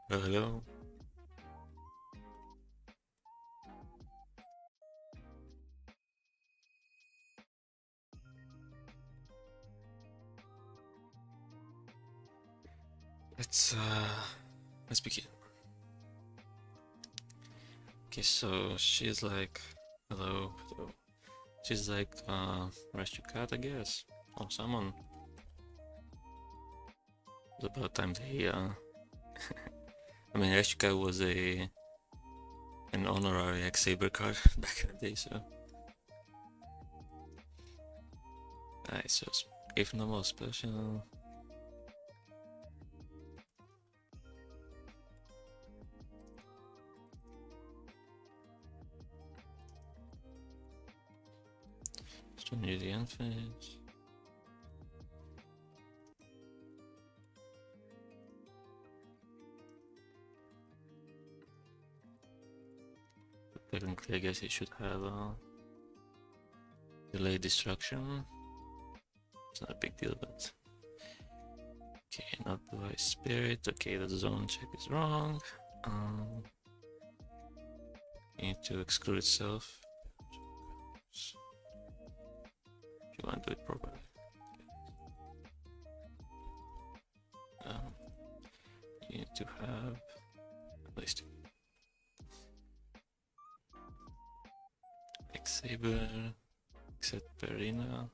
Hello. Let's begin. Okay, so she's like, hello. So she's like, rescue cat, I guess, or someone. It's about time they, I mean, rescue cat was an honorary X-Saber card back in the day, so. Nice, so if no more special. Still need the end phase. Technically, I guess it should have delayed destruction. It's not a big deal, but okay, not the right spirit. Okay, the zone check is wrong. You need to exclude itself. You want to do it properly. You need to have at least X-Saber, X-Saber Perina.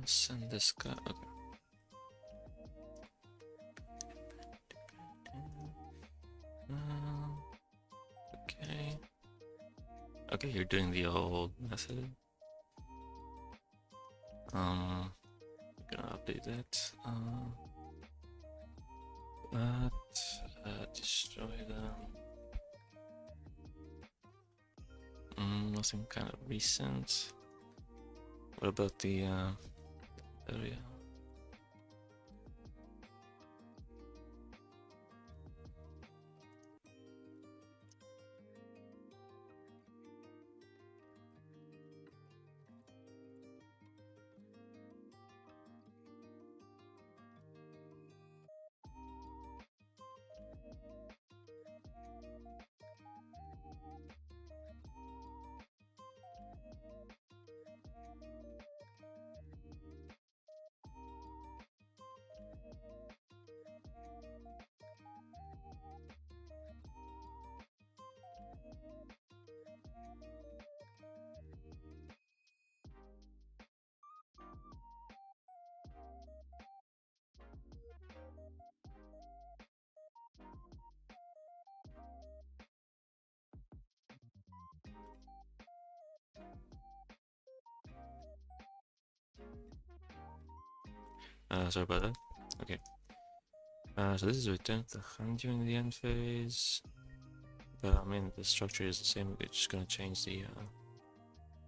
Send this guy. Okay. Okay. Okay, you're doing the old method. I'm gonna update that. Destroy them. Nothing kind of recent. What about the area? Sorry about that. Okay. So this is return to the hand during the end phase. But I mean, the structure is the same. We're just gonna change the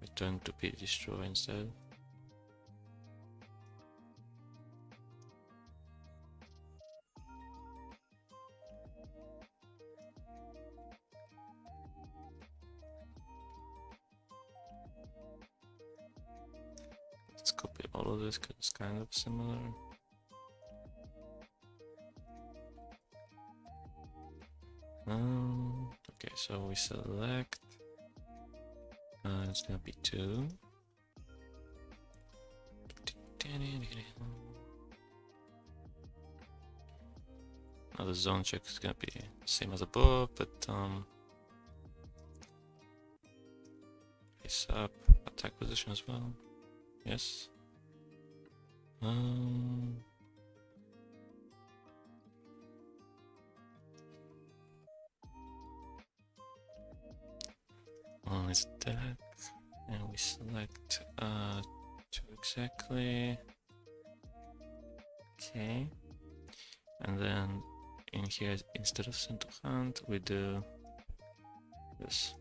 return to be destroyed instead. Let's copy all of this because it's kind of similar. Okay, so we select. It's gonna be 2. Now the zone check is gonna be same as above, but face up, attack position as well. Yes. On his deck, and we select 2 exactly. Okay, and then in here, instead of send to hand, we do this.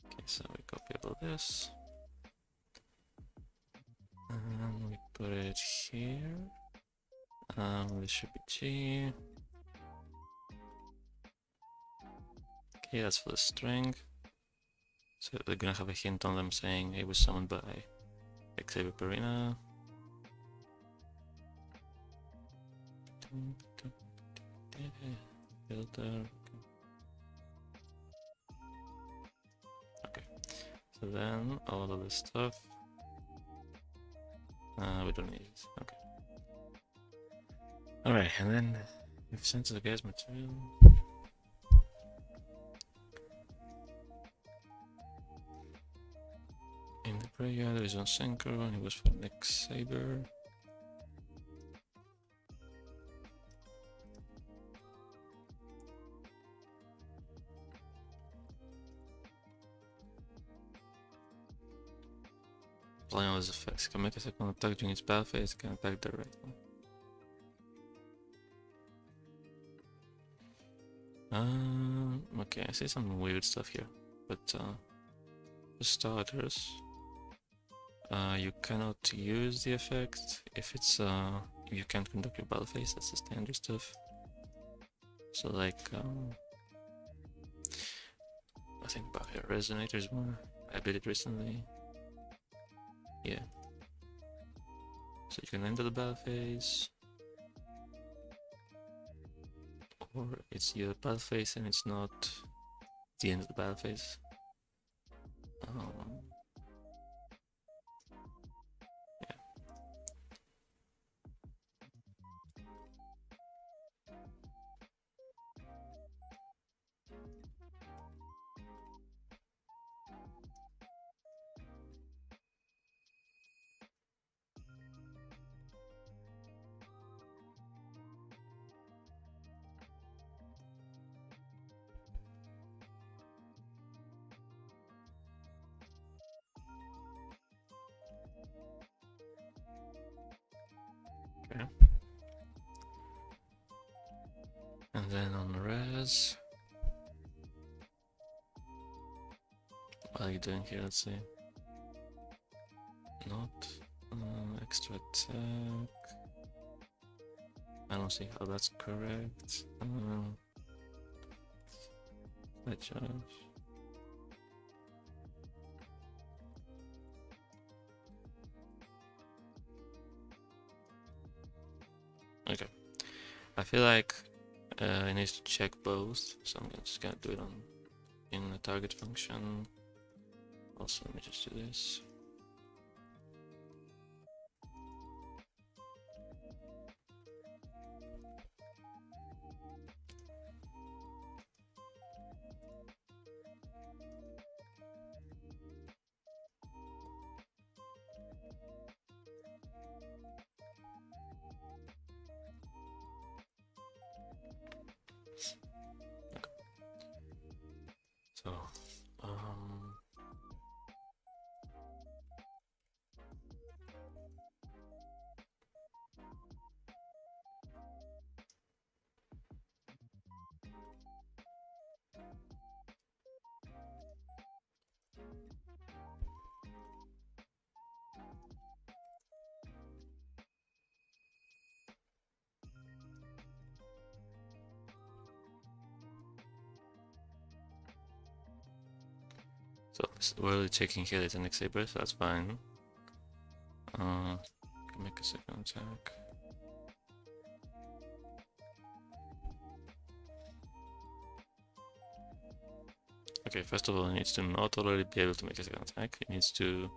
Okay, so we copy all this. And we put it here. This should be G. Okay, that's for the string. So they're gonna have a hint on them saying it was summoned by X-Saber Perina. Filter. Okay. So then all of this stuff. We don't need it. Okay. Alright, and then we've sent to the gas material. In the prayer there is one synchro and it was for X-Saber. Applying all these effects. Can make a second attack during its battle phase, can attack directly. Okay, I see some weird stuff here, but for starters, you cannot use the effect if it's if you can't conduct your battle phase. That's the standard stuff. So like I think about your resonators more. I did it recently. Yeah. So you can enter the battle phase, or it's your battle phase and it's not the end of the battle phase. Yeah. Okay. And then on res, what are you doing here? Let's see. Not extra attack. I don't see how that's correct. Let's charge. Okay, I feel like it needs to check both, so I'm just gonna do it in the target function. Also, let me just do this. So, we're really checking here it's an X-Saber, so that's fine. Can make a second attack. Okay, first of all, it needs to not already be able to make a second attack. It needs to,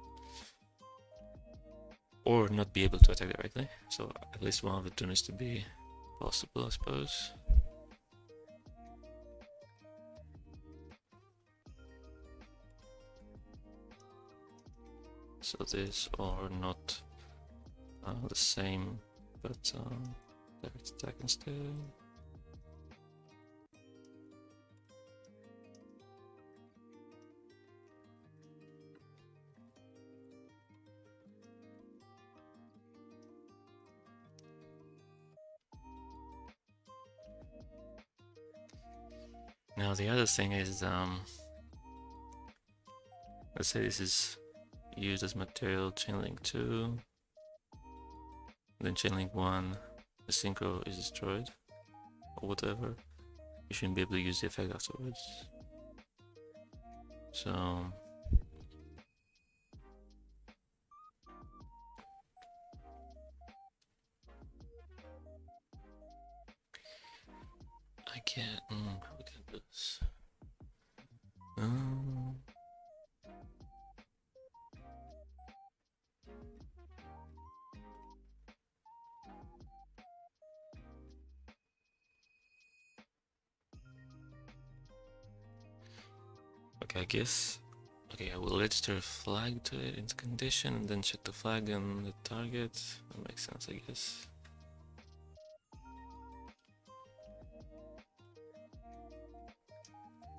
or not be able to attack directly. So at least one of the two needs to be possible, I suppose. So this or not the same, but direct attack instead. Now the other thing is, let's say this is used as material chain link 2, then chain link 1, the synchro is destroyed, or whatever. You shouldn't be able to use the effect afterwards. So I can't. How we can do this? Okay, I guess. Okay, I will register a flag to it into condition and then check the flag on the target. That makes sense, I guess.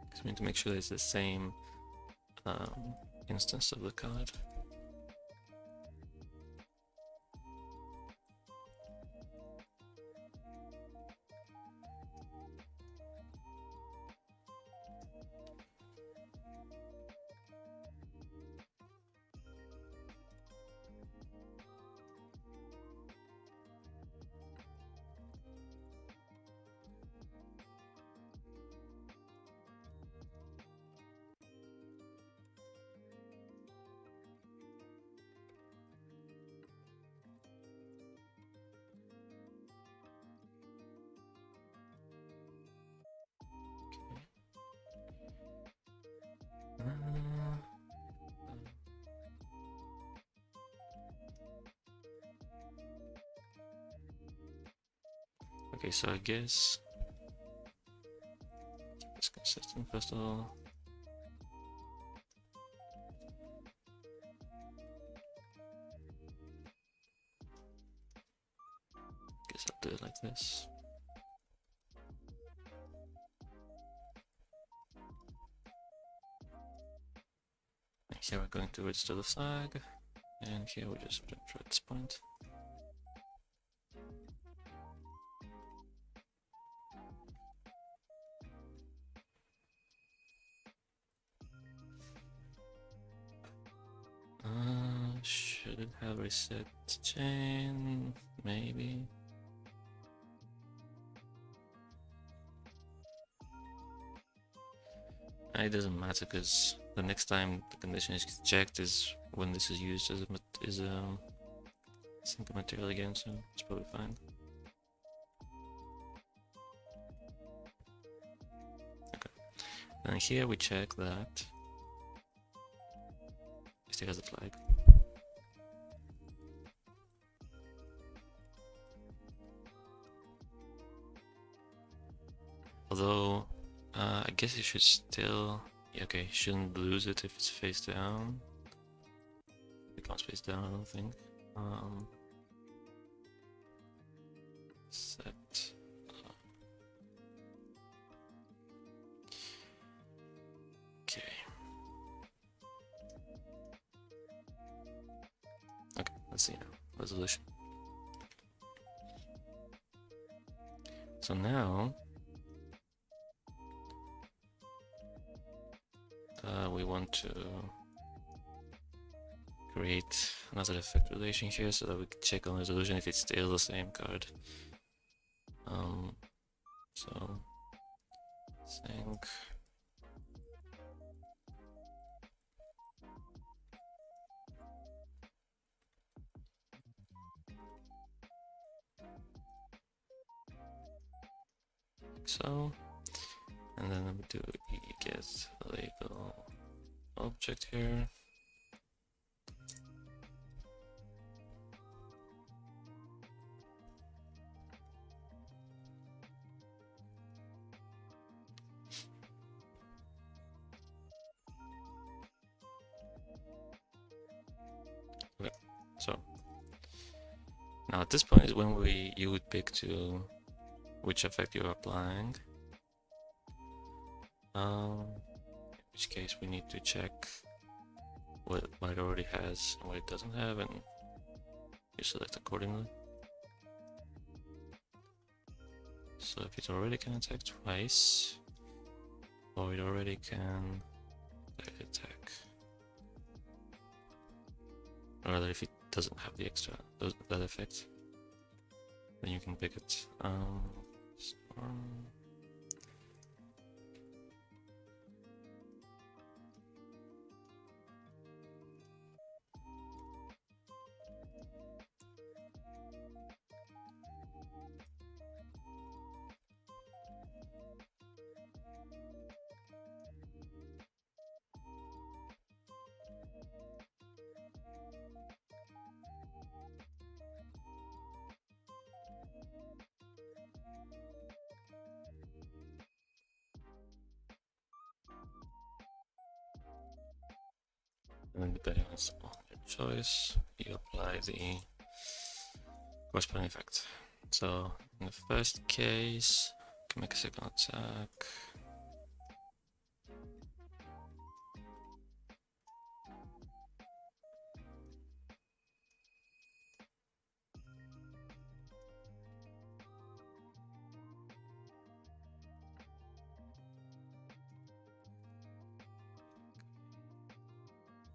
Because we need to make sure that it's the same instance of the card. Okay, so I guess it's consistent first of all. Guess I'll do it like this. And here we're going to register the flag, and here we just print at this point. Should it have reset chain? Maybe. It doesn't matter because the next time the condition is checked is when this is used as a sync material again, so it's probably fine. Okay, and here we check that it still has the flag. Although, I guess you should still, okay, shouldn't lose it if it's face down. It becomes face down, I don't think. Set. Okay. Okay, let's see now. Resolution. So now, we want to create another effect relation here so that we can check on resolution if it's still the same card. So sync like so. And then we do get label object here. Okay, so now at this point is when you would pick to which effect you're applying. In which case we need to check what it already has and what it doesn't have, and you select accordingly. So if it already can attack twice, Oh, it already can attack. Or rather, if it doesn't have the extra that effect, then you can pick it. Storm. And then depending on your choice, you apply the corresponding effect. So in the first case, you can make a second attack.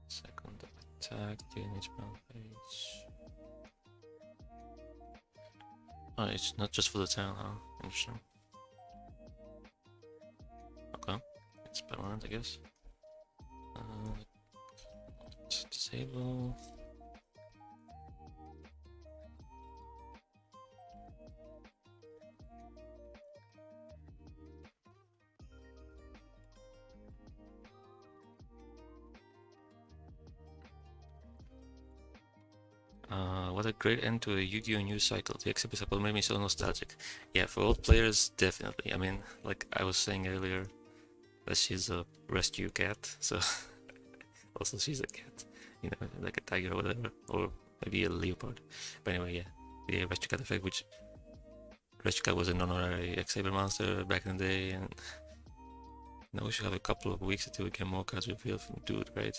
Second attack, damage page. Oh, it's not just for the town, huh? Interesting. Okay, it's permanent, I guess. Disable. What a great end to a Yu-Gi-Oh! News cycle. The X-Saber support made me so nostalgic. Yeah, for old players, definitely. I mean, like I was saying earlier, that she's a rescue cat, so also she's a cat, you know, like a tiger or whatever, or maybe a leopard. But anyway, yeah, the rescue cat effect, which rescue cat was an honorary X-Saber monster back in the day, and now we should have a couple of weeks until we get more cards revealed from Dude, right?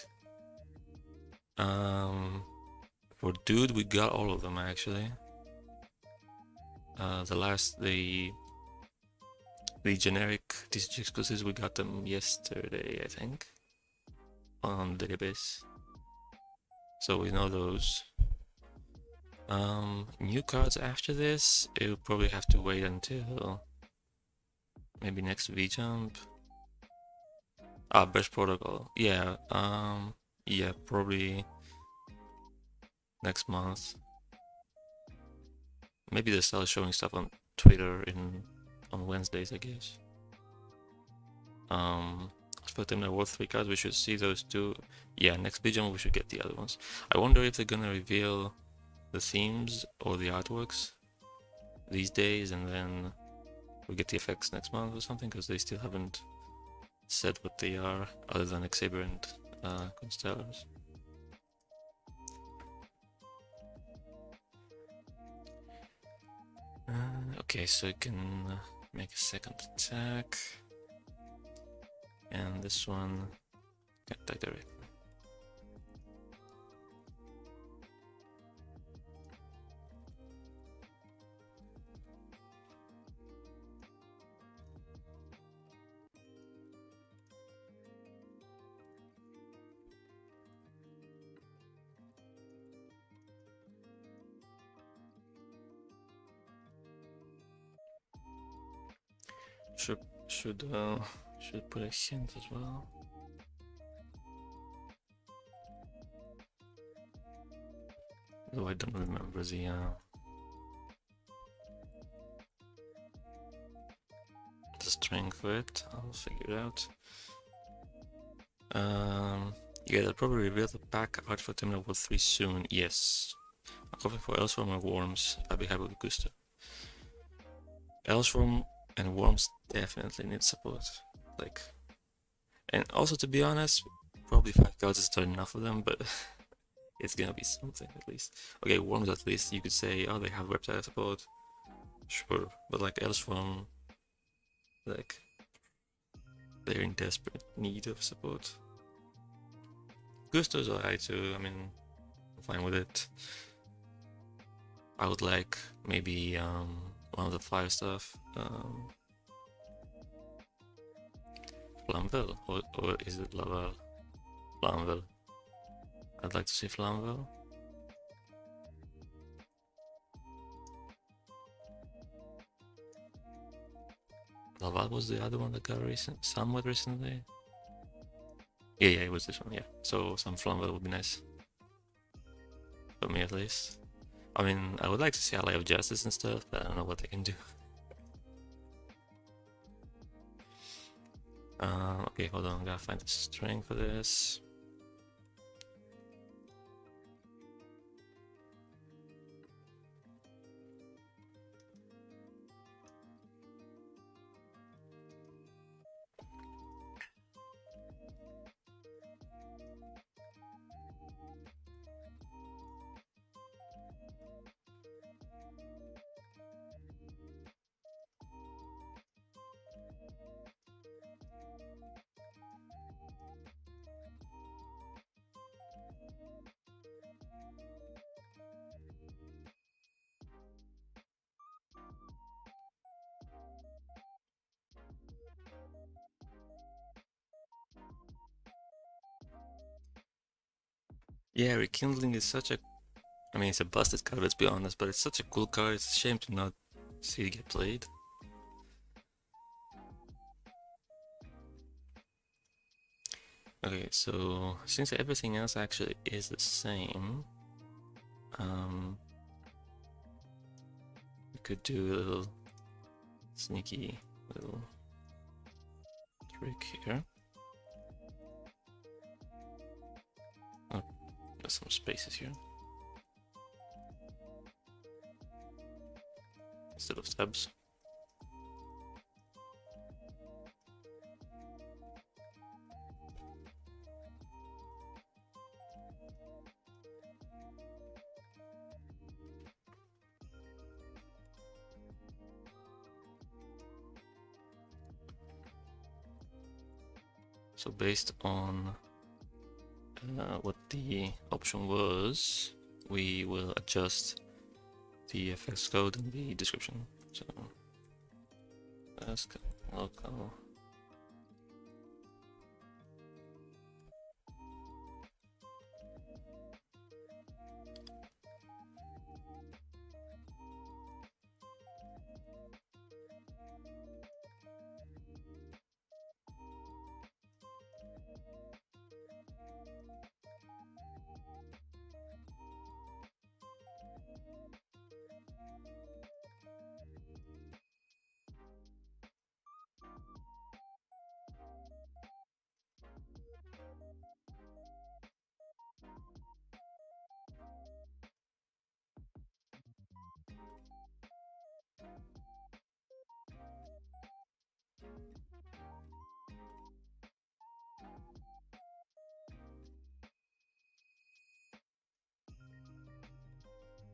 For Dude, we got all of them actually. The generic TCG exclusives, we got them yesterday, I think, on the database. So we know those. New cards after this, it will probably have to wait until maybe next V-Jump. Best Protocol. Yeah, yeah, probably next month. Maybe they start showing stuff on Twitter on Wednesdays, I guess. For Terminal World 3 cards, we should see those two. Yeah, next V-Jump we should get the other ones. I wonder if they're gonna reveal the themes or the artworks these days, and then we get the effects next month or something, because they still haven't said what they are, other than X-Saber and Constellars. Okay, so you can make a second attack, and this one can attack directly. Should put a hint as well. Though I don't remember the string for it. I'll figure it out. Yeah, they'll probably reveal the pack art for Terminal World 3 soon. Yes. I'm hoping for Elsworm or Worms. I'd be happy with Gusto. Elsworm and Worms definitely need support. Like, and also, to be honest, probably 5 cards is not enough of them, but it's gonna be something at least. Okay, Worms at least you could say, oh, they have reptile support. Sure, but like Elsworm, like, they're in desperate need of support. Gusto's alright too, I mean, I'm fine with it. I would like maybe one of the fire stuff. Flamvel, or is it Laval? Flamvel. I'd like to say Flamvel. Laval was the other one that got somewhat recently. Yeah, it was this one, yeah. So some Flamvel would be nice. For me at least. I mean, I would like to see Ally of Justice and stuff, but I don't know what they can do. Okay, hold on, I gotta find the string for this. Yeah, Rekindling is such a... I mean, it's a busted card, let's be honest, but it's such a cool card. It's a shame to not see it get played. Okay, so since everything else actually is the same, we could do a little sneaky little trick here. Oh, there's some spaces here. Instead of tabs. So based on what the option was, we will adjust the effects code in the description. So let's go local.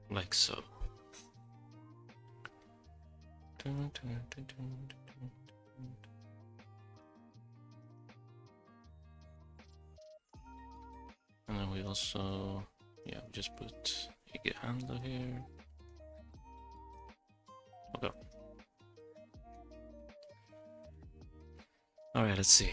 Like so. And then we also, yeah, we just put a get handler here. Okay. Alright, let's see.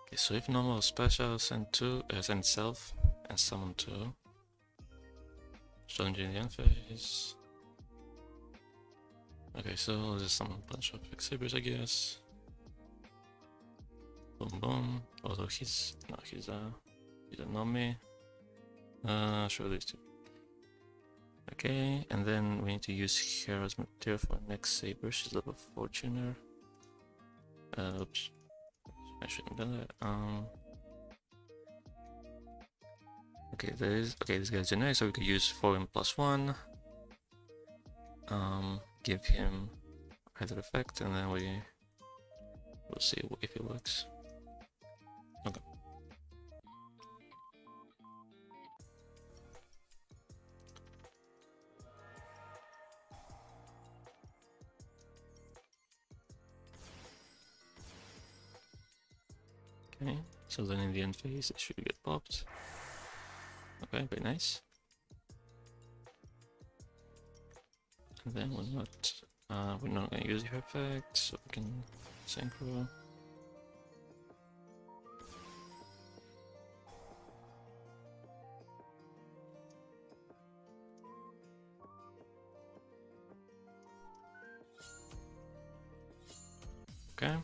Okay, so if normal special, send self and summon 2. Challenging the end phase. Okay, so I'll just summon a bunch of X-Sabers, I guess. Boom boom. Although he's a Nami. Sure, these two. Okay, and then we need to use Hera's material for next Saber. She's level Fortuner. Oops. I shouldn't have done that. Okay, this guy's generic, so we could use 4 plus 1. Give him either effect, and then we'll see if it works. Okay. Okay, so then in the end phase it should get popped. Okay, very nice. And then we're not gonna use your effect, so we can synchro. Okay.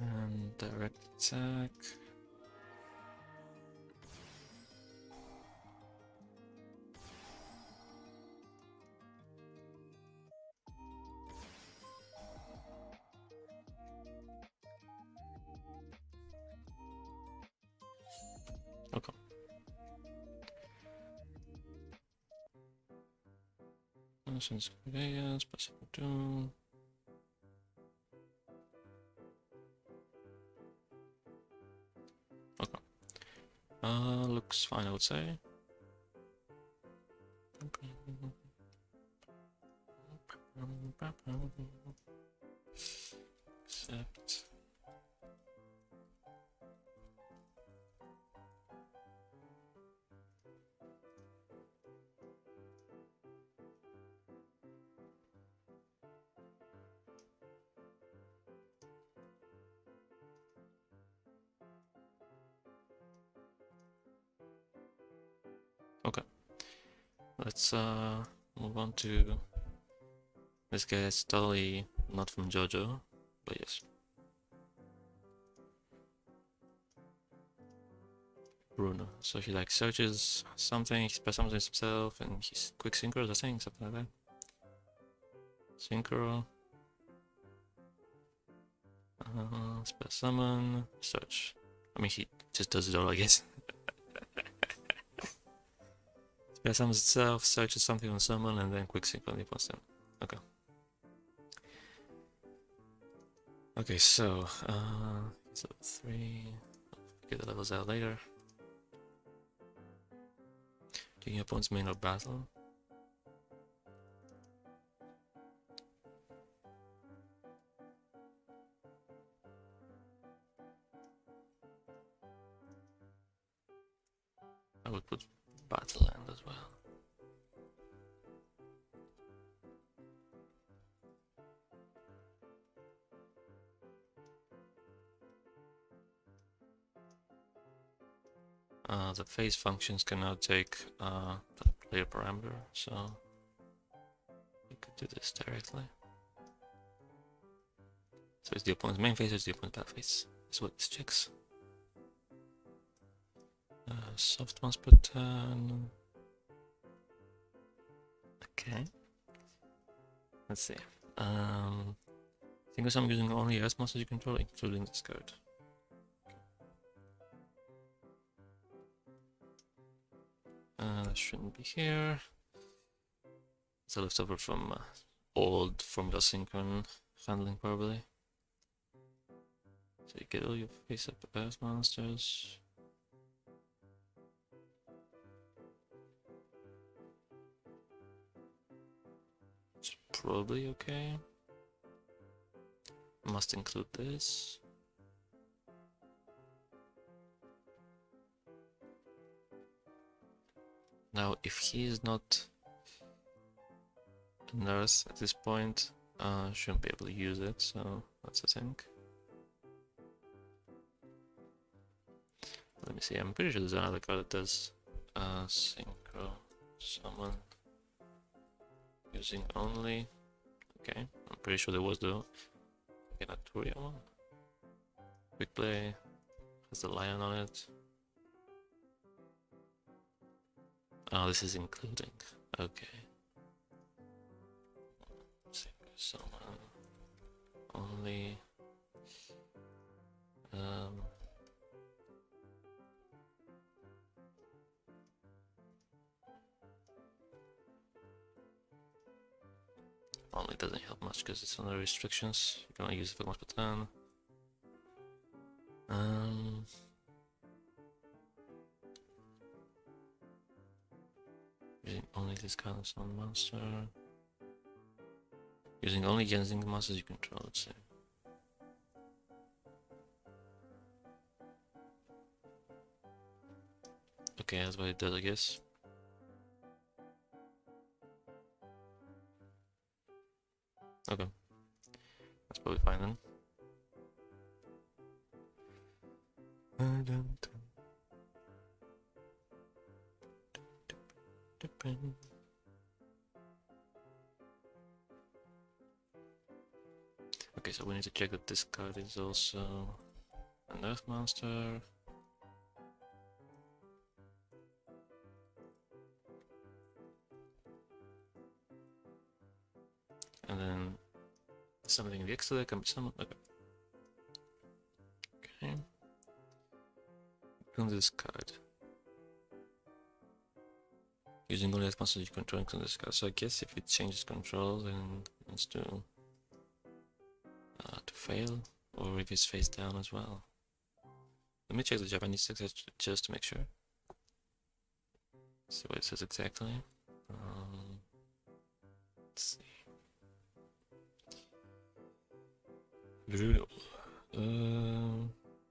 And direct attack. Okay. Since conveyance, possible doom. Okay. Looks fine, I would say. Except. Okay. Let's move on to this guy. Is totally not from JoJo, but yes. Bruno. So he like searches something, he spells something himself, and he's quick synchros, I think, something like that. Synchro. Spell summon, search. I mean, he just does it all, I guess. Spell summons itself, searches something on summon, and then quick sync on the opponent's turn. Okay. Okay, so, it's level 3. I'll figure the levels out later. Taking your opponent's main or battle. I would put battle land as well. The phase functions can now take the player parameter, so you could do this directly. So it's the opponent's main phase, it's the opponent's battle phase. That's what this checks. Soft ones per turn. Okay. Let's see. Think of some using only S monsters you control, including this card. That shouldn't be here. It's a leftover from old Formula Synchron handling, probably. So you get all your face-up Earth monsters. It's probably okay. Must include this. Now, if he is not a nurse at this point, shouldn't be able to use it, so that's a thing. Let me see, I'm pretty sure there's another card that does synchro summon using only. Okay, I'm pretty sure there was though. Okay, not Turia one. Quick play has the lion on it. Oh, this is including. Okay. Synchro summon only. Only doesn't help much because it's under restrictions. You can only use it for much per turn. Using only this kind of summon monster. Using only Gensing monsters you control, let's say. Okay, that's what it does, I guess. Okay, so we need to check that this card is also an Earth Monster. And then something in the extra deck can be summoned. Okay. Okay. From this card. Using only that monster you control into this card. So I guess if it changes control, then it's to fail, or if it's face down as well. Let me check the Japanese text just to make sure. See what it says exactly. Let's see. Bruno.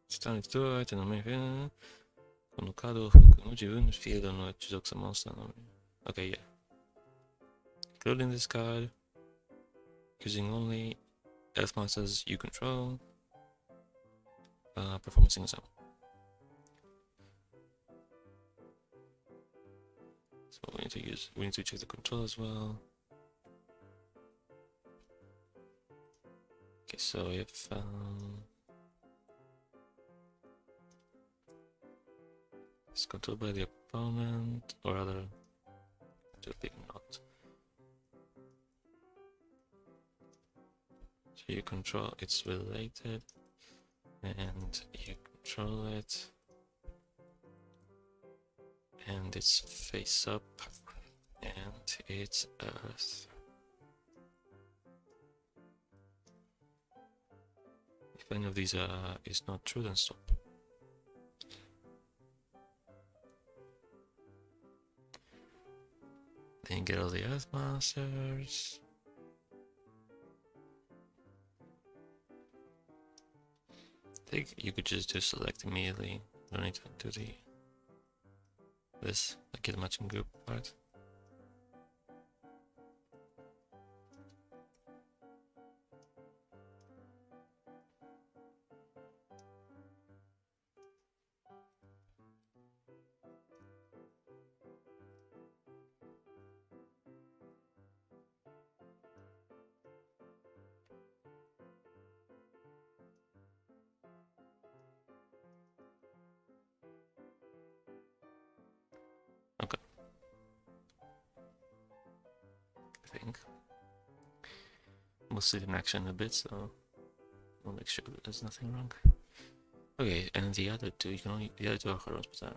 下に人は相手の目がこのカードを含む自分のフィールドの持続したモンスターの目。Okay, yeah. Including this card, using only Earth monsters you control, perform a single summon. So we need to check the control as well. Okay, so if it's controlled by the opponent, or rather, to be not. So you control, it's related, and you control it, and it's face up, and it's Earth. If any of these is not true, then stop. Then you get all the Earth Monsters. I think you could just do select immediately. Don't need to do this, like the matching group part. Okay. I think we'll see it in action in a bit, so we'll make sure that there's nothing wrong. Okay, and the other two, the other two are Heroes Bazaar.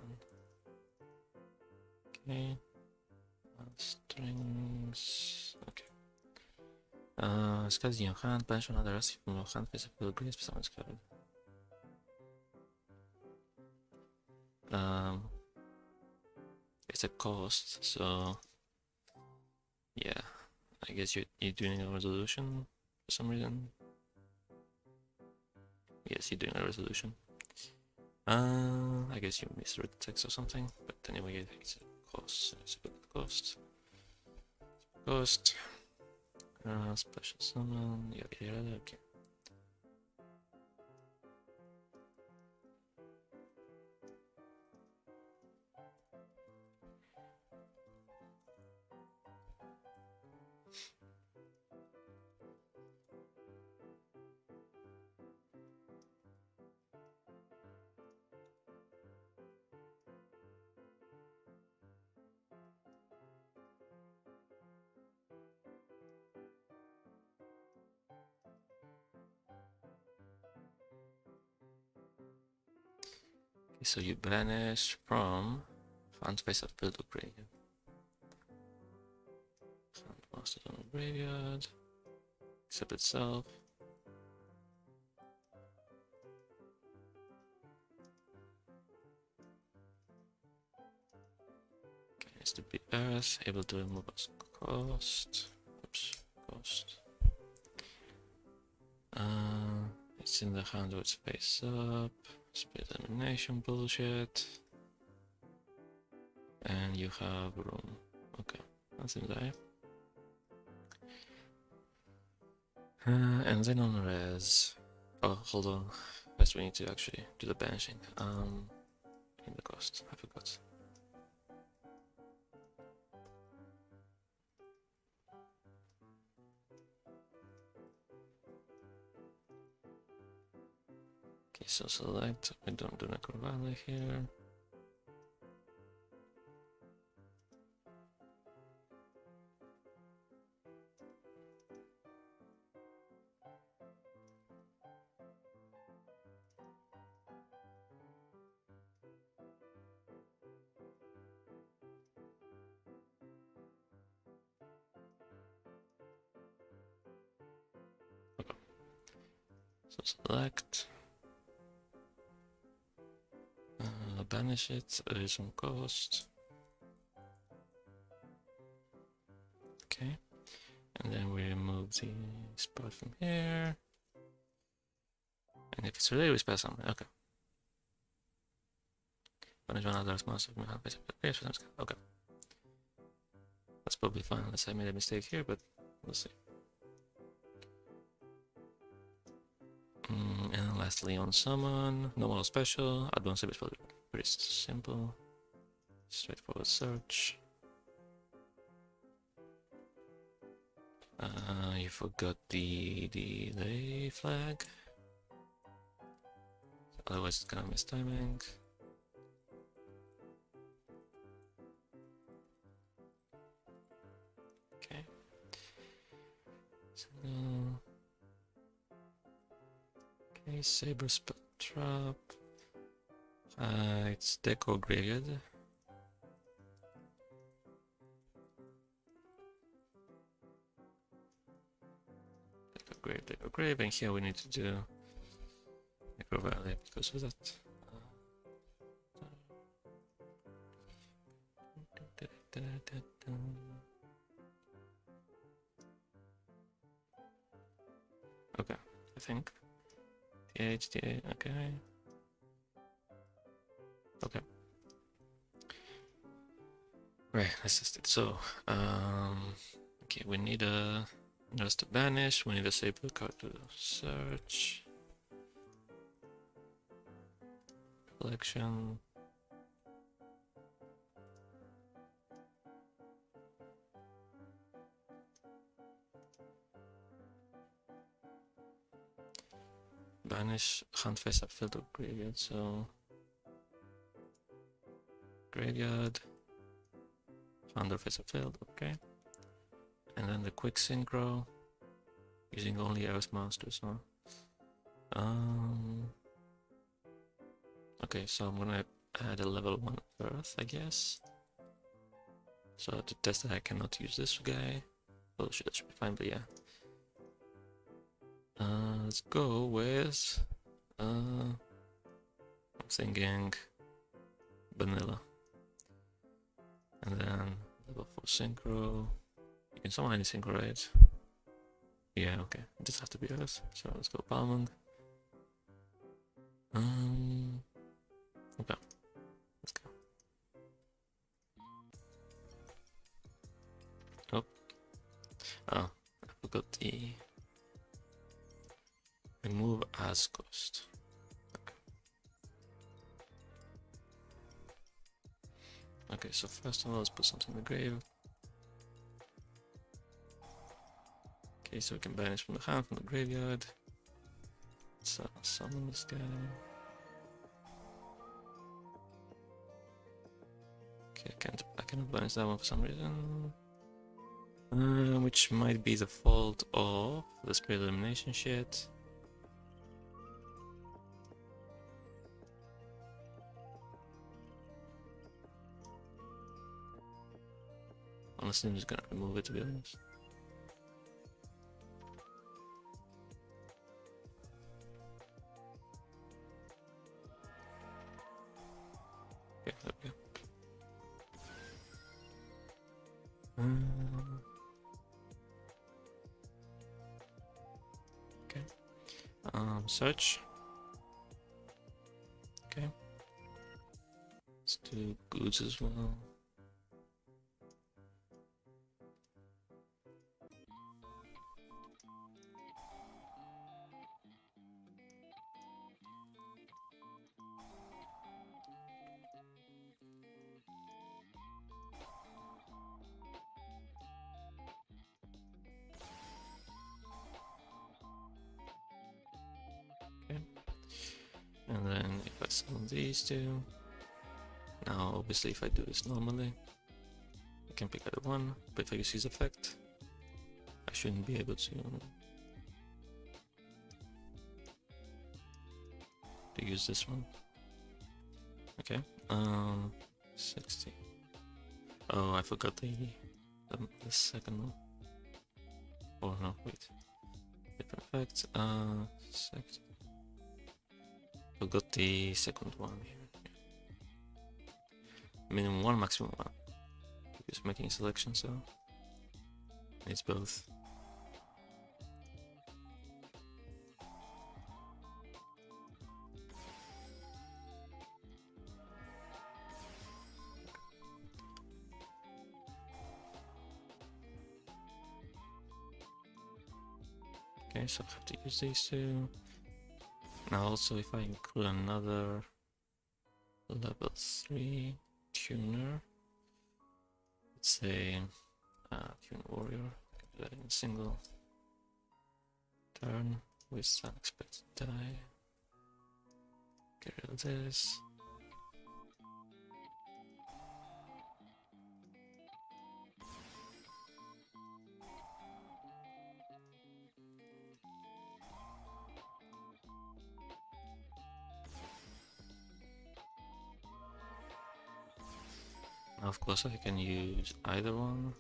Okay. Strings. Okay. This card is in your hand, banish another recipe from your hand, face up with a green summons card. It's a cost, so yeah, I guess you're doing a resolution for some reason. Yes, you're doing a resolution. I guess you misread the text or something, but anyway, it's a cost, so it's a good cost. Special summon, yada, okay. So you banish from Found Face of Build or Graveyard. Found Master on the Graveyard. Except itself. Okay, it's to be Earth, able to remove as cost. Oops, cost. It's in the hand with face up. Space elimination bullshit. And you have room. Okay, that's in there. And then on res. Oh, hold on. I first we need to actually do the banishing. In the cost, I forgot. Okay, so select, we don't do Necro Valley here. So select, banish it, erase some cost. Okay, and then we remove the spot from here. And if it's related, we spell something. Okay. Banish one other monster from okay. That's probably fine unless I made a mistake here, but we'll see. And lastly, on summon, normal or special, advanced is pretty simple, straightforward search. You forgot the delay flag, otherwise it's gonna miss timing. Okay. So okay, Saber Spell Trap. It's Deco Graveyard. Deco Grave, and here we need to do Necro Valley because of that. Okay, I think. TH, okay. Okay. Right, let's test it. So, okay, we need a just to banish, we need a Saber card to search. Collection. Banish, hand face up field or graveyard, so graveyard, hand or face up field, okay. And then the quick synchro, using only Earth monsters, huh? Okay, so I'm gonna add a level 1 Earth, I guess. So to test that I cannot use this guy. Oh shit, that should be fine, but yeah. Let's go with I'm thinking vanilla. And then level 4 synchro. You can summon any synchro, right? Yeah, okay. It does have to be Earth. So let's go Palmung. Okay. Let's go. Oh. Oh, I forgot the remove as cost. Okay, so first of all, let's put something in the grave. Okay, so we can banish from the hand, from the graveyard. Let's summon this guy. Okay, I cannot banish that one for some reason. Which might be the fault of the spirit elimination shit. Honestly, I'm just gonna remove it, to be honest. Okay, there we go. Okay. Search. Okay. Let's do goods as well. I summon these two. Now, obviously, if I do this normally, I can pick either one, but if I use his effect, I shouldn't be able to use this one. Okay, 60. Oh, I forgot the second one. Oh no, wait. Different effects. 60. Forgot the second one here. Minimum one, maximum one. Just making a selection, so it's both. Okay, so I have to use these two. Now also if I include another level 3 tuner, let's say Tune Warrior, do that in a single turn with unexpected die. Get rid of this. Now of course I can use either one.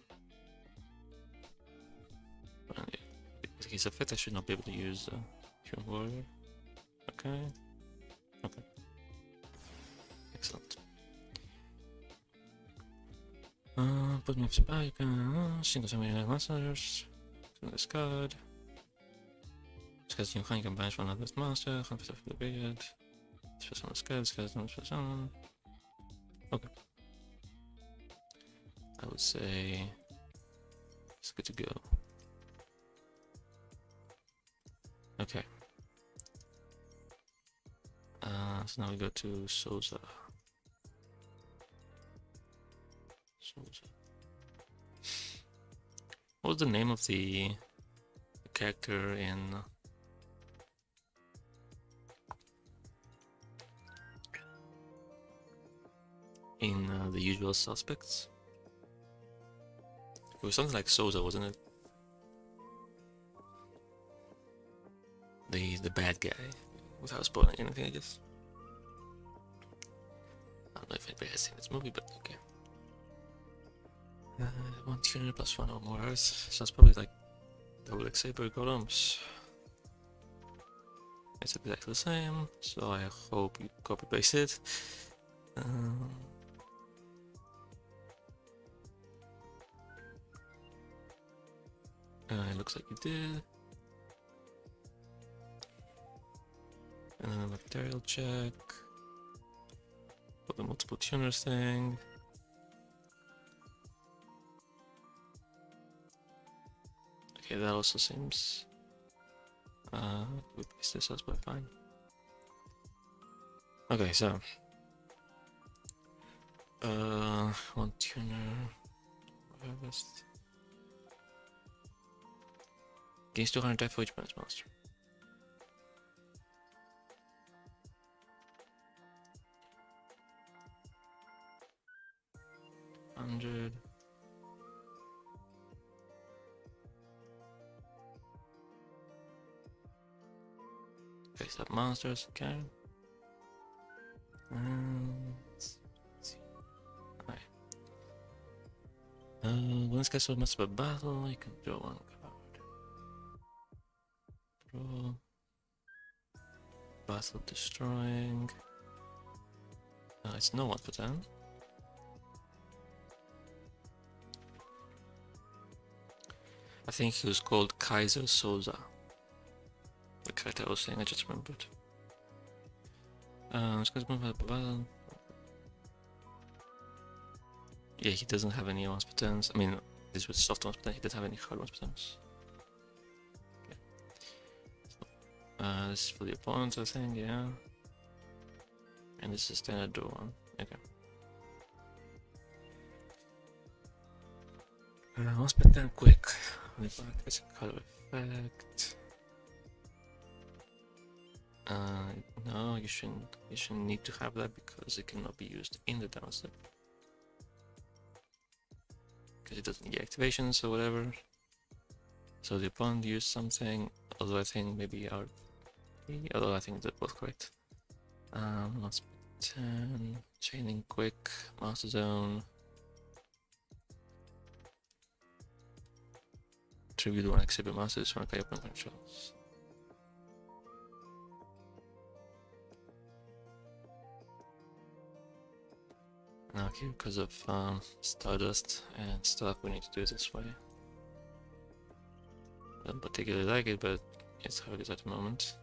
With his effect I should not be able to use Tune Warrior. Okay. Okay. Excellent. Put me up to back, single summon monsters to discard. Discard new kind, you can banish one of this monster, 100% for the period. Discard someone discard, discard someone. Okay. I would say it's good to go. Okay. So now we go to Souza. What was the name of the character in The Usual Suspects? It was something like Souza, wasn't it? The bad guy, without spoiling anything, I guess. I don't know if anybody has seen this movie, but okay. 1 tuner plus 1 or more earth, so it's probably like double X-Saber Gottoms. It's exactly the same, so I hope you copy paste it. It looks like you did. And then a material check. For the multiple tuners thing. Okay, that also seems we paste this as well, fine. Okay, so 1 tuner harvest. Gains 200 die for each bonus monster. $100. Face up monsters, okay. Let's see. Alright. When this guy's Swordmaster by battle, you can draw 1 card. Draw. Battle destroying. It's no 1 for 10. I think he was called Kaiser Souza. The character I was saying, I just remembered. Yeah, he doesn't have any 1s per turns. I mean, this was soft 1s per turn, he doesn't have any hard 1s per turns. Okay. So, this is for the opponent, I think, yeah. And this is standard draw 1. Okay. 1s per turn quick. It's a color effect. No, you shouldn't need to have that because it cannot be used in the down step. Because it doesn't get activations or whatever. So the opponent used something, although I think maybe our although I think they're both correct. Let's 10, chaining quick, master zone. Tribute one X-Saber master, this one open controls. Now here, because of Stardust and stuff, we need to do it this way. I don't particularly like it, but it's how it is at the moment.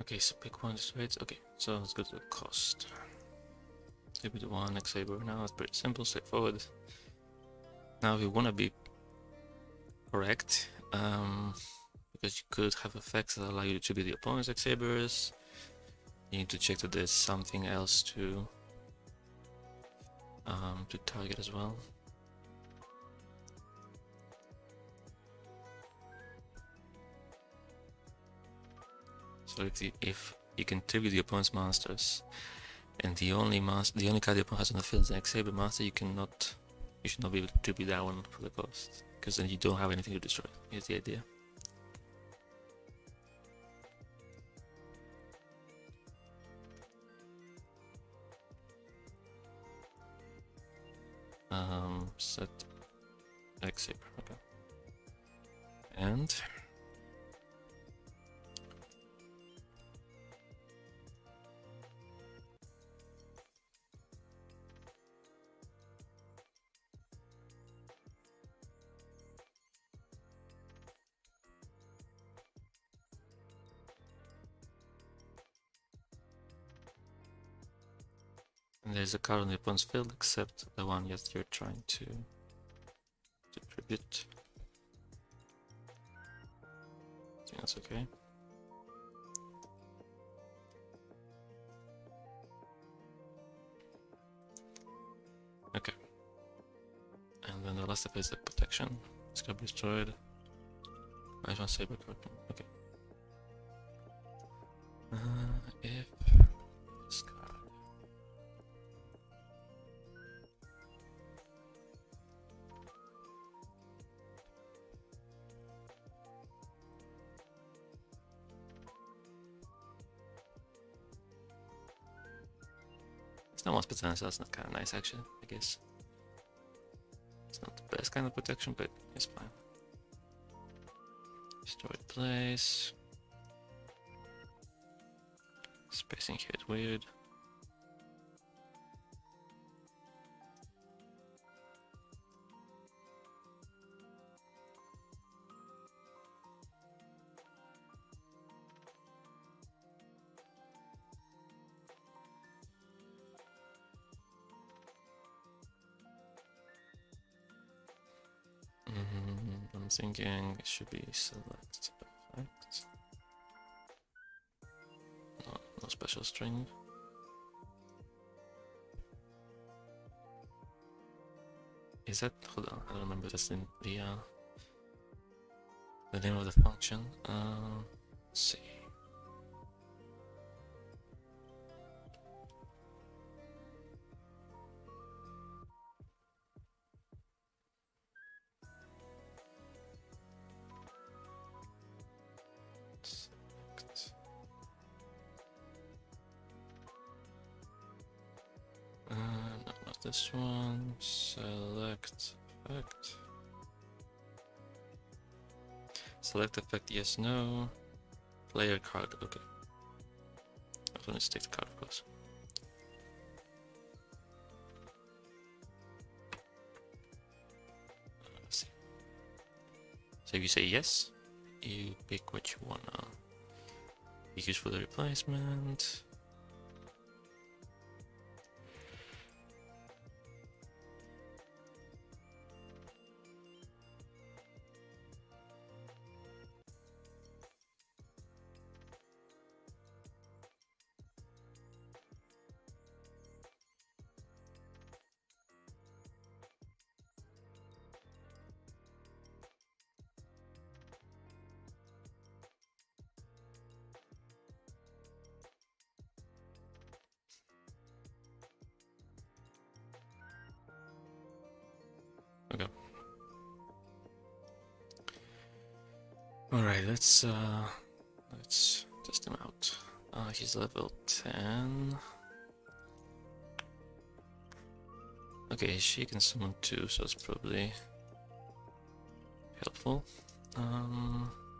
Okay, so pick one straight. Okay, so let's go to the cost. Maybe the one X-Saber. Now it's pretty simple, straightforward. Now we want to be correct, because you could have effects that allow you to be the opponent's X-Sabers. You need to check that there's something else to target as well. So if you can tribute the opponent's monsters, and the only card the opponent has on the field is an X-Saber master, you should not be able to tribute that one for the cost, because then you don't have anything to destroy. Here's the idea. Set X-Saber, okay. And there's a card on the opponent's field except the one that you're trying to tribute. I think that's okay. Okay. And then the last step is the protection. It's gonna be destroyed. I want Saber Gottoms. Okay. If this card. It's not much protection, so that's not kind of nice actually, I guess. It's not the best kind of protection, but it's fine. Destroyed place. Spacing here is weird. I'm thinking it should be select effect. No special string. Is that? Hold on, I don't remember. That's in the name of the function. Let's see. this one. Select effect. Select effect, yes, no. Player card, okay. I was going to take the card, of course. Let's see. So if you say yes, you pick what you wanna use for the replacement. Okay. Alright, let's test him out. He's level 10. Okay, she can summon 2, so it's probably helpful.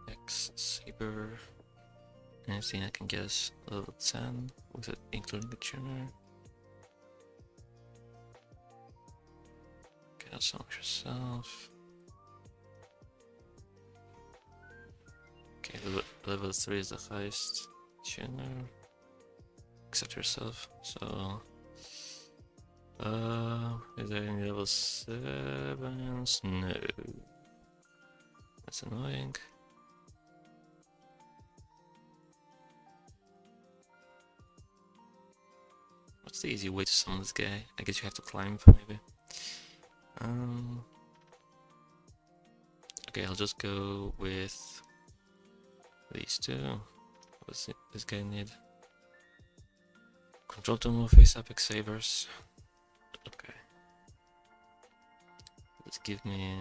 X-Saber. Anything I can guess level 10 with it, including the tuner. Cannot summon yourself. Okay, level 3 is the highest tuner, except yourself. So, is there any level 7s? No. That's annoying. What's the easy way to summon this guy? I guess you have to climb, maybe. Okay, I'll just go with these two. What's this guy need? Control to move face up X-Sabers. Okay. Let's give me...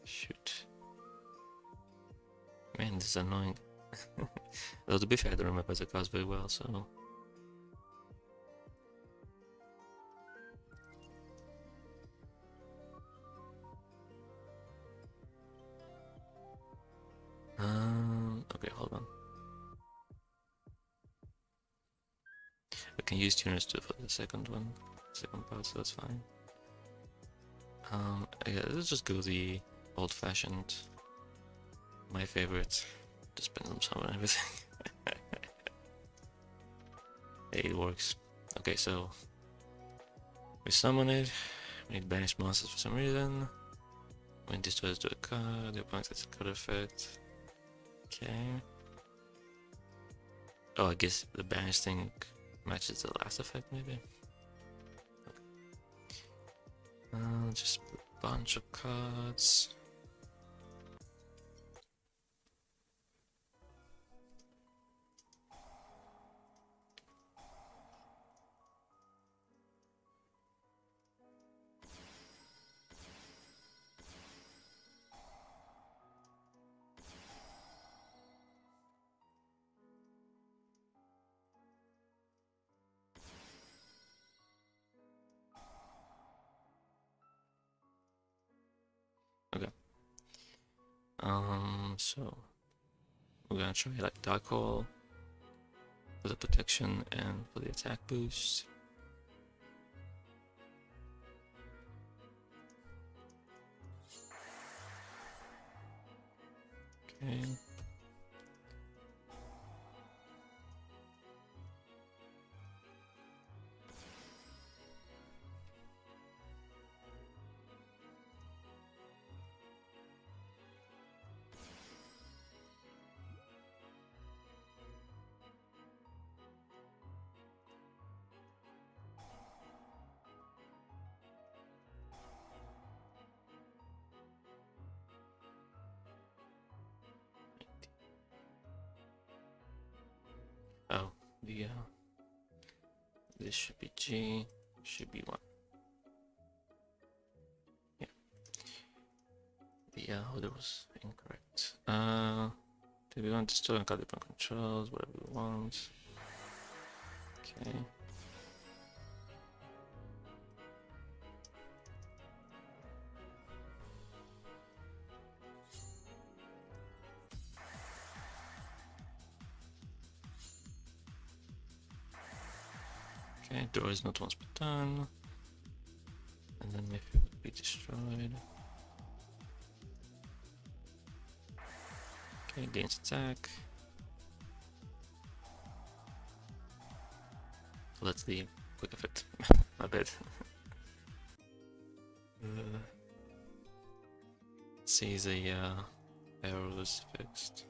Shoot. Man, this is annoying. Though to be fair, I don't remember the cards very well, so... Okay, hold on. I can use tuners too for the second one, second part, so that's fine. Yeah, let's just go the old-fashioned, my favorite, just pendulum summon everything. Hey, it works. Okay, so we summon it. We need banish monsters for some reason. When destroys to a card, the opponent gets a card effect. Okay. Oh, I guess the banish thing matches the last effect, maybe. Okay. Just a bunch of cards. Okay. So we're gonna try like Dark Hole for the protection and for the attack boost. Okay. Oh, this should be G, should be 1. Yeah. The order was incorrect. Do we want to store and card different controls, whatever we want? Okay. Okay, door is not once per turn. And then maybe it would be destroyed. Okay, gains attack. So that's the quick effect. My bad. See the arrows fixed.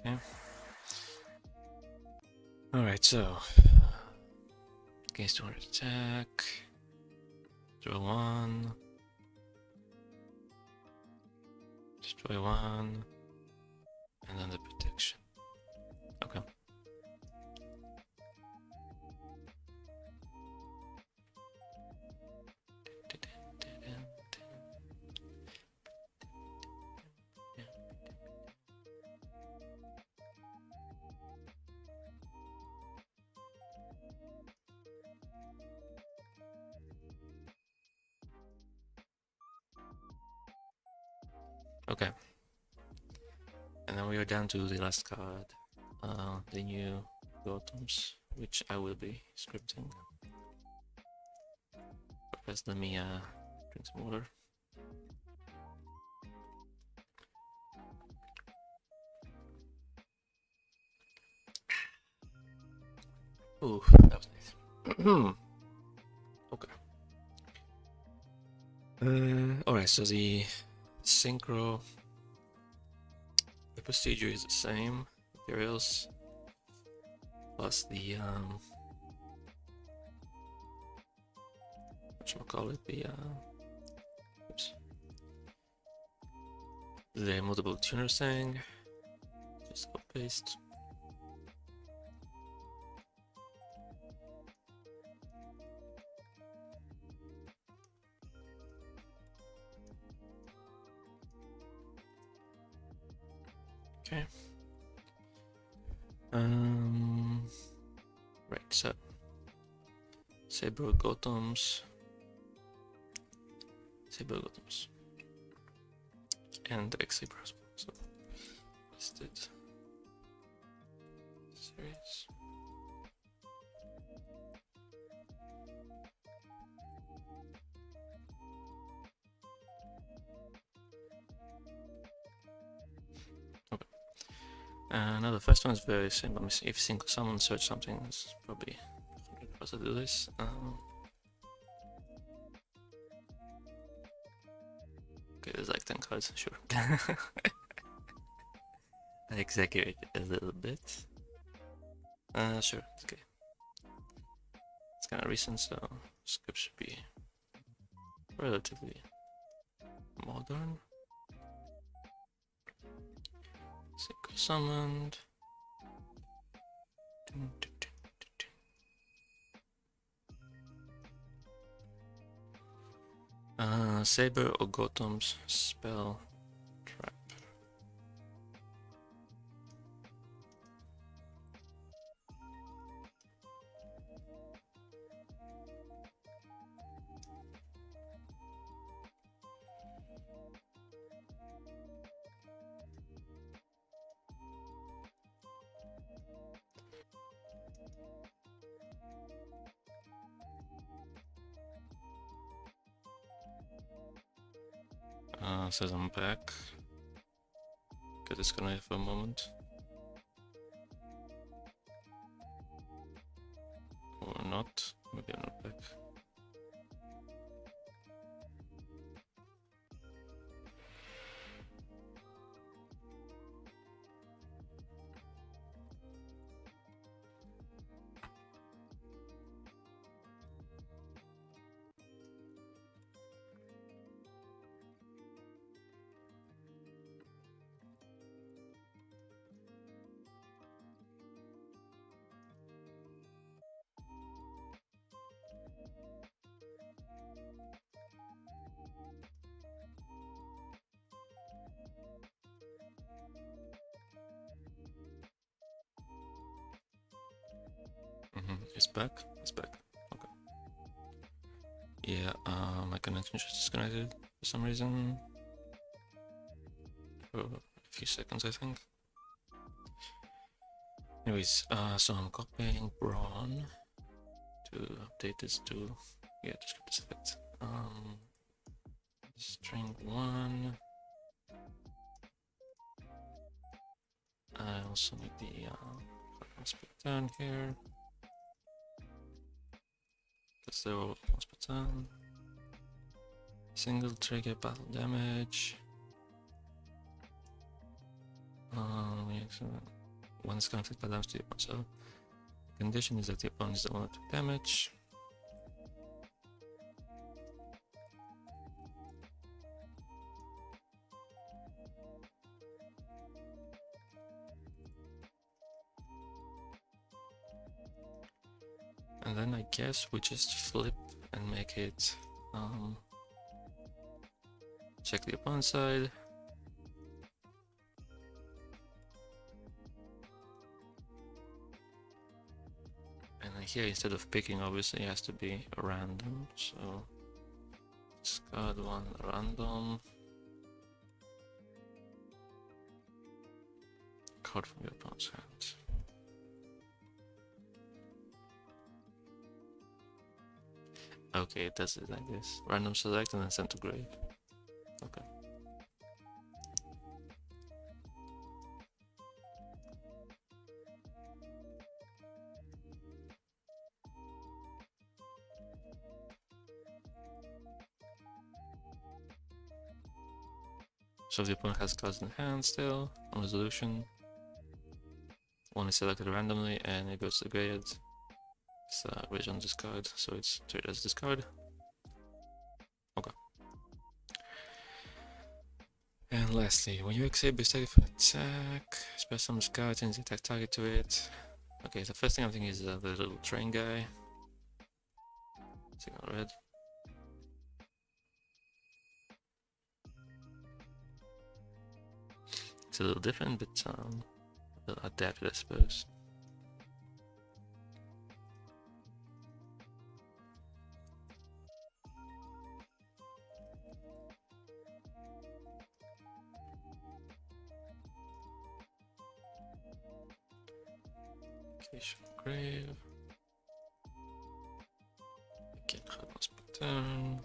Okay. Alright, so against 200 attack. Draw 1. Destroy 1. And then the protection. Okay. Okay. And then we are down to the last card. The new Gottoms, which I will be scripting. But first let me drink some water. Ooh, that was nice. Okay. Alright, so the synchro, the procedure is the same. Materials plus the whatchamacallit, the multiple tuner thing. Just copy paste. Okay. Right, so Saber Gottoms, and X-Saber as well. So listed series. Okay. Now the first one is very simple. If single summon search something, it's probably 100% to do this. Okay, there's like 10 cards, sure. I exaggerate a little bit. Sure, it's okay. It's kind of recent, so script should be relatively modern. Single summoned. Saber or Gottoms spell trap. Says I'm back. Get disconnected for a moment. Or not. Maybe I'm not back. It's back. It's back. Okay. Yeah, my connection just disconnected for some reason. For a few seconds, I think. Anyways, so I'm copying Braun to update this to descript this effect. String 1. I also need the split down here. Because they're all split down. Single trigger battle damage. One is connected by damage to the opponent. So the condition is that the opponent is the one that took damage. And then I guess we just flip and make it check the opponent's side. And then here, instead of picking, obviously it has to be random. So discard one random card from your opponent's hand. Okay, it does it like this. Random select and then send to grave. Okay. So if the opponent has cards in hand still, on resolution, one is selected randomly and it goes to the graveyard. It's original discard, so it's treated as discard. Okay. And lastly, when you X-Saber static for an attack, special summon this card, change the attack target to it. Okay, the first thing I'm thinking is the little train guy. Signal red. It's a little different, but a little adapted, I suppose. Grave. Again, Godmas pattern.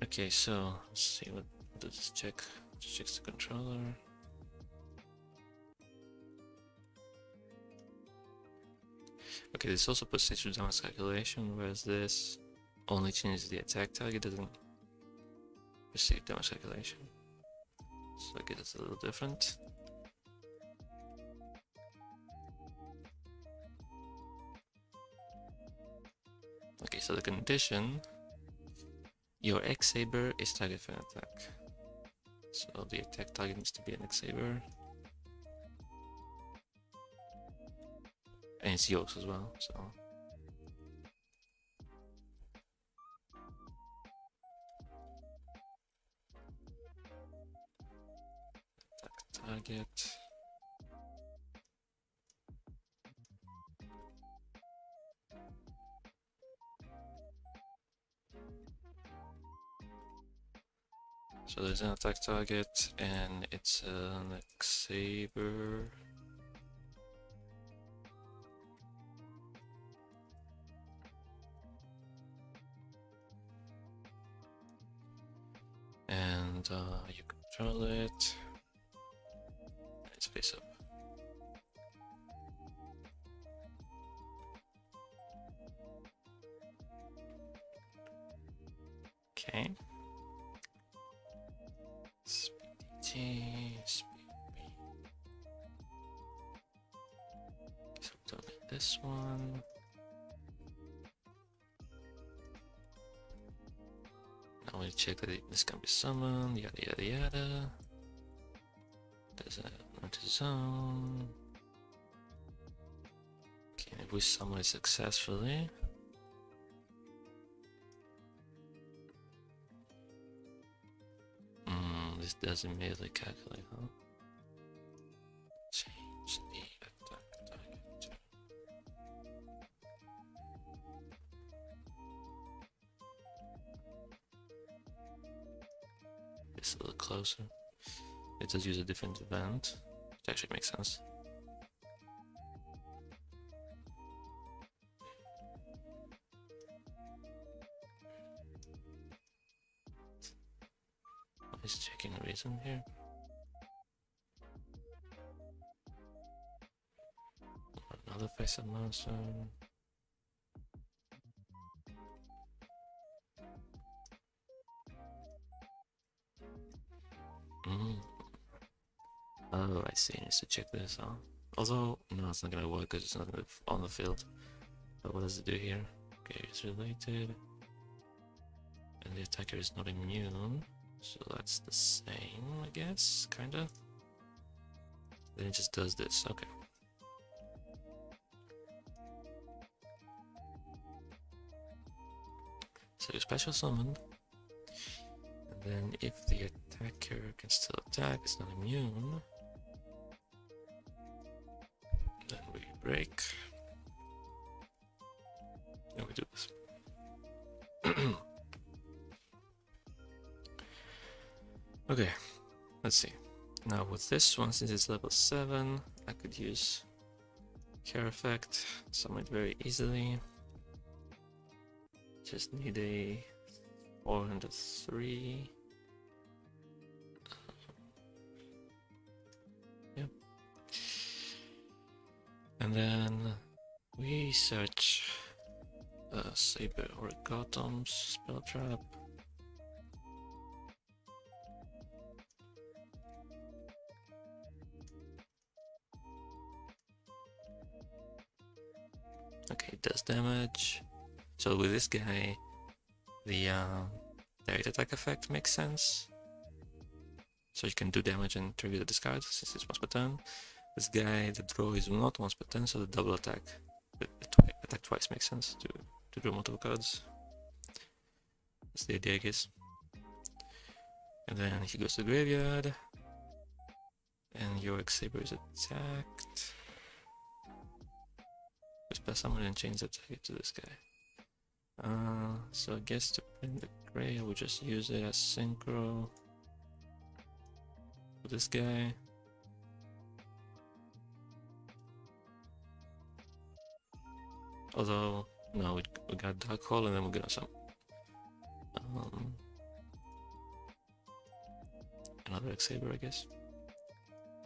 Okay, so let's see what does this check. Just checks the controller. Okay, this also puts it through damage calculation, whereas this only changes the attack target, doesn't receive damage calculation. So I guess it's a little different. Okay, so the condition, your X-Saber is target for an attack. So the attack target needs to be an X-Saber. And it's yours as well, so. Attack target. So there's an attack target, and it's an X-Saber. And you control it. It's face up. Okay. Speedy, speedy. So don't need this one. Now we check that this can be summoned, yada yada yada. There's a zone. Okay, if we summon it successfully, this does immediately calculate, huh? Change the attack target. It's a little closer. It does use a different event, which actually makes sense. Is checking the reason here. Another face of monster. Oh, I see. I need to check this out. Although, no, it's not gonna work because it's not on the field. But what does it do here? Okay, it's related. And the attacker is not immune. So that's the same, I guess, kinda. Then it just does this, okay. So you special summon. And then if the attacker can still attack, it's not immune. Then we break. And we do this. Okay, let's see. Now with this one, since it's level 7, I could use Care Effect, summon it very easily. Just need a 403. Yep. And then we search Saber or Gottoms, Spell Trap. Okay, it does damage. So with this guy, the direct attack effect makes sense. So you can do damage and trigger the discard since it's once per turn. This guy, the draw is not once per turn, so the double attack, attack twice makes sense to draw multiple cards. That's the idea, I guess. And then he goes to the graveyard, and your X-Saber is attacked. Spell summon and change the target to this guy. So I guess to print the gray, I will just use it as synchro for this guy. Although, no, we got Dark Hole and then we're gonna some another X-Saber, I guess,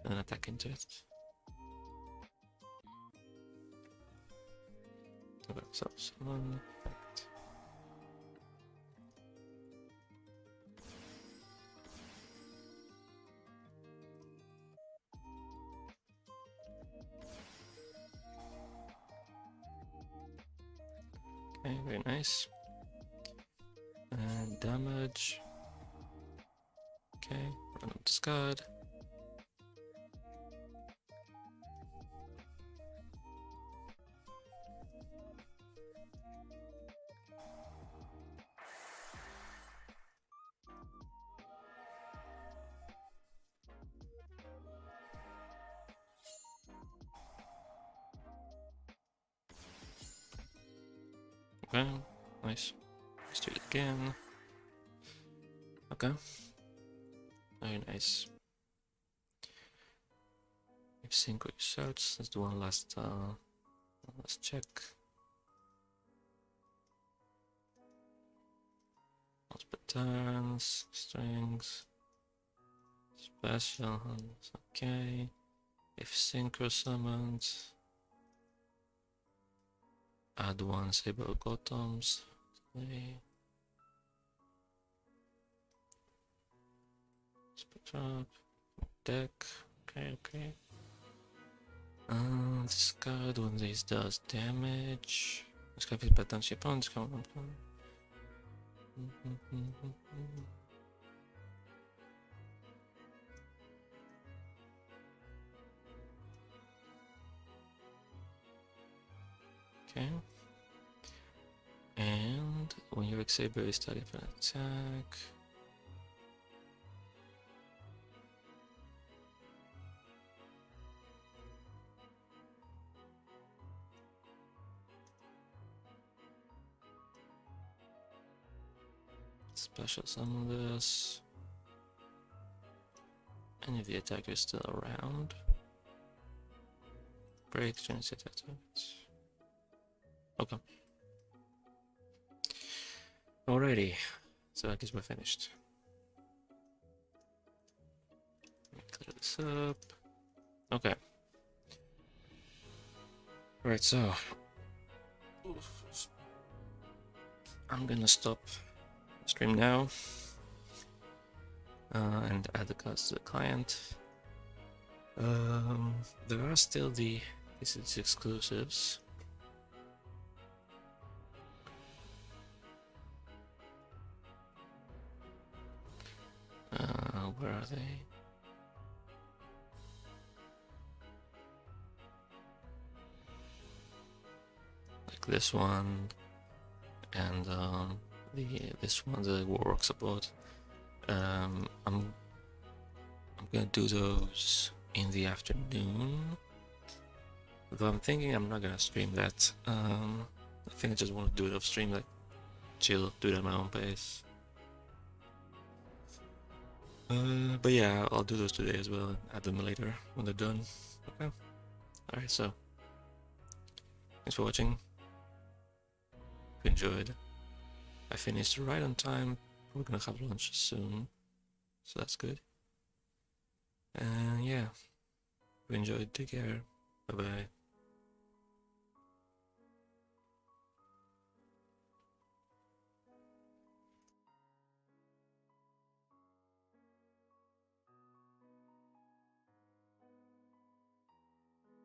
and then attack into it. Okay, so summon effect. Okay, very nice. And damage. Okay, random discard. Okay, nice. Let's do it again. Okay. Very nice. If synchro search, let's do one last check. Multiple turns, strings, special hands, okay. If synchro summons, add one Saber Gottoms. Okay. Split up. Deck. Okay. Discard when this does damage. Discard this pattern shape on. Discard one. Okay. And when your X-Saber is starting for an attack, Special summon this. And if the attacker is still around, break, change the attack targets. Okay. Alrighty, so I guess we're finished. Let me clear this up. Okay. Alright, so I'm gonna stop the stream now and add the cards to the client. There are still the exclusives. Where are they? Like this one, and this one, the Warrock support. I'm gonna do those in the afternoon. Though I'm thinking I'm not gonna stream that. I think I just want to do it off stream, like chill, do it at my own pace. But yeah, I'll do those today as well and add them later when they're done. Okay. Alright, so thanks for watching. If you enjoyed. I finished right on time. We're gonna have lunch soon, so that's good. And yeah, if you enjoyed, take care. Bye bye.